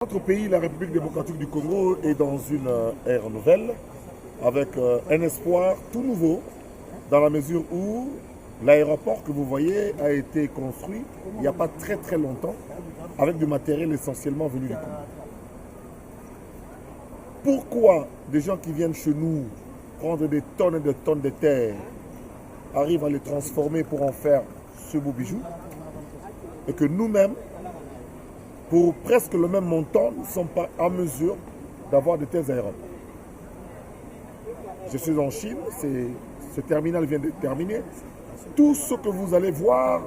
Notre pays, la République démocratique du Congo, est dans une ère nouvelle, avec un espoir tout nouveau, dans la mesure où l'aéroport que vous voyez a été construit il n'y a pas très longtemps, avec du matériel essentiellement venu du Congo. Pourquoi des gens qui viennent chez nous prendre des tonnes et des tonnes de terre arrivent à les transformer pour en faire ce beau bijou, et que nous-mêmes, pour presque le même montant, nous ne sommes pas en mesure d'avoir de tels aéroports. Je suis en Chine, ce terminal vient de terminer. Tout ce que vous allez voir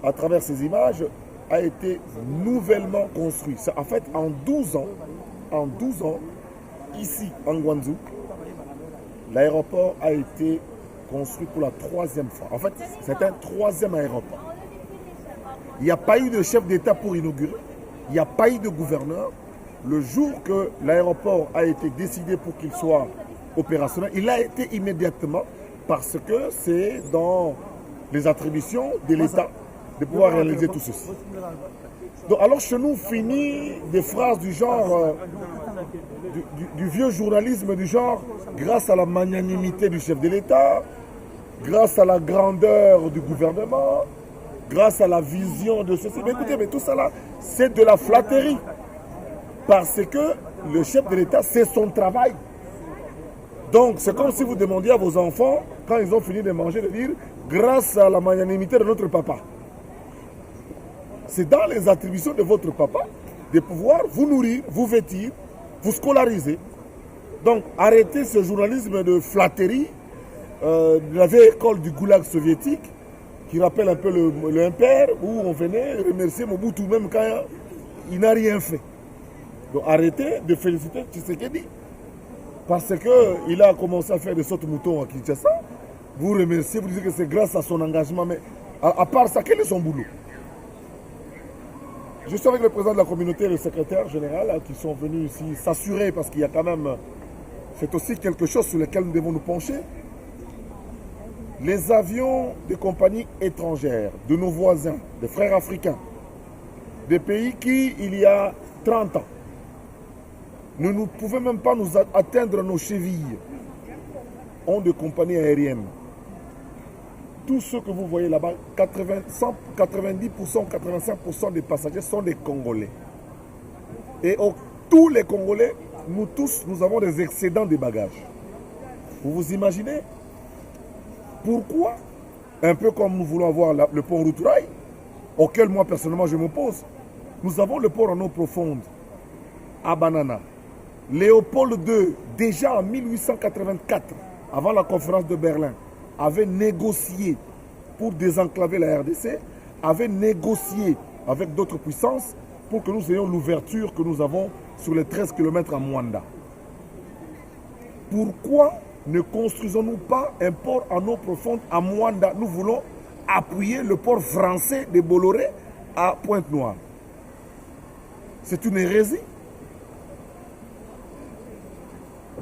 à travers ces images a été nouvellement construit. En fait, en 12 ans, ici en Guangzhou, l'aéroport a été construit pour la 3e fois. En fait, c'est un 3e aéroport. Il n'y a pas eu de chef d'État pour inaugurer. Il n'y a pas eu de gouverneur. Le jour que l'aéroport a été décidé pour qu'il soit opérationnel, il a été immédiatement parce que c'est dans les attributions de l'État de pouvoir réaliser tout ceci. Donc, alors chez nous, finit des phrases du genre, du vieux journalisme du genre, grâce à la magnanimité du chef de l'État, grâce à la grandeur du gouvernement, grâce à la vision de ceci. Mais écoutez, mais tout ça là, c'est de la flatterie. Parce que le chef de l'État, c'est son travail. Donc, c'est comme si vous demandiez à vos enfants, quand ils ont fini de manger, de dire, grâce à la magnanimité de notre papa. C'est dans les attributions de votre papa de pouvoir vous nourrir, vous vêtir, vous scolariser. Donc, arrêtez ce journalisme de flatterie de la vieille école du goulag soviétique, qui rappelle un peu le impère, où on venait remercier Mobutu même quand il n'a rien fait. Donc arrêtez de féliciter Tshisekedi, parce qu'il a commencé à faire des sautes moutons à Kinshasa. Vous remerciez, vous dites que c'est grâce à son engagement, mais à part ça, quel est son boulot? Je suis avec le président de la communauté et le secrétaire général qui sont venus ici s'assurer, parce qu'il y a quand même, c'est aussi quelque chose sur lequel nous devons nous pencher. Les avions des compagnies étrangères, de nos voisins, des frères africains, des pays qui, il y a 30 ans, ne pouvaient même pas nous atteindre nos chevilles, ont des compagnies aériennes. Tout ce que vous voyez là-bas, 90%, 85% des passagers sont des Congolais. Et tous les Congolais, nous tous, nous avons des excédents de bagages. Vous imaginez? Pourquoi, un peu comme nous voulons avoir le pont Routerail, auquel moi personnellement je m'oppose, nous avons le port en eau profonde à Banana. Léopold II, déjà en 1884, avant la conférence de Berlin, avait négocié pour désenclaver la RDC, avait négocié avec d'autres puissances pour que nous ayons l'ouverture que nous avons sur les 13 km à Mwanda. Pourquoi ne construisons-nous pas un port en eau profonde à Mwanda? Nous voulons appuyer le port français de Bolloré à Pointe-Noire. C'est une hérésie.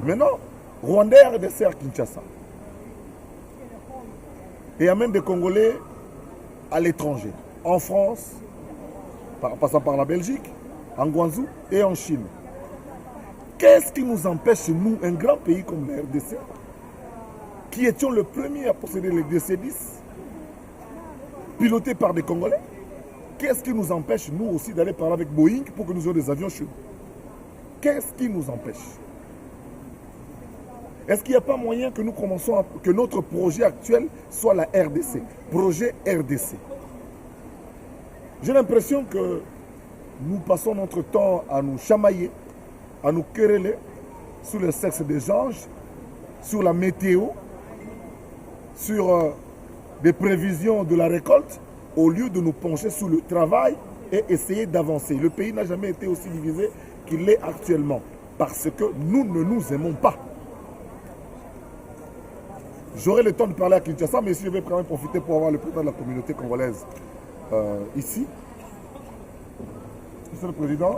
Maintenant, Rwandais RDC à Kinshasa. Et il y a même des Congolais à l'étranger, en France, passant par la Belgique, en Guangzhou et en Chine. Qu'est-ce qui nous empêche, nous, un grand pays comme la RDC, qui étions le premier à posséder les DC-10, pilotés par des Congolais, qu'est-ce qui nous empêche, nous aussi, d'aller parler avec Boeing pour que nous ayons des avions chez nous? Qu'est-ce qui nous empêche? Est-ce qu'il n'y a pas moyen que nous commençons, que notre projet actuel soit la RDC, projet RDC? J'ai l'impression que nous passons notre temps à nous chamailler, à nous quereller sur le sexe des anges, sur la météo, sur des prévisions de la récolte, au lieu de nous pencher sur le travail et essayer d'avancer. Le pays n'a jamais été aussi divisé qu'il l'est actuellement, parce que nous ne nous aimons pas. J'aurai le temps de parler à Kinshasa, mais si je vais quand même profiter pour avoir le président de la communauté congolaise ici. Monsieur le Président,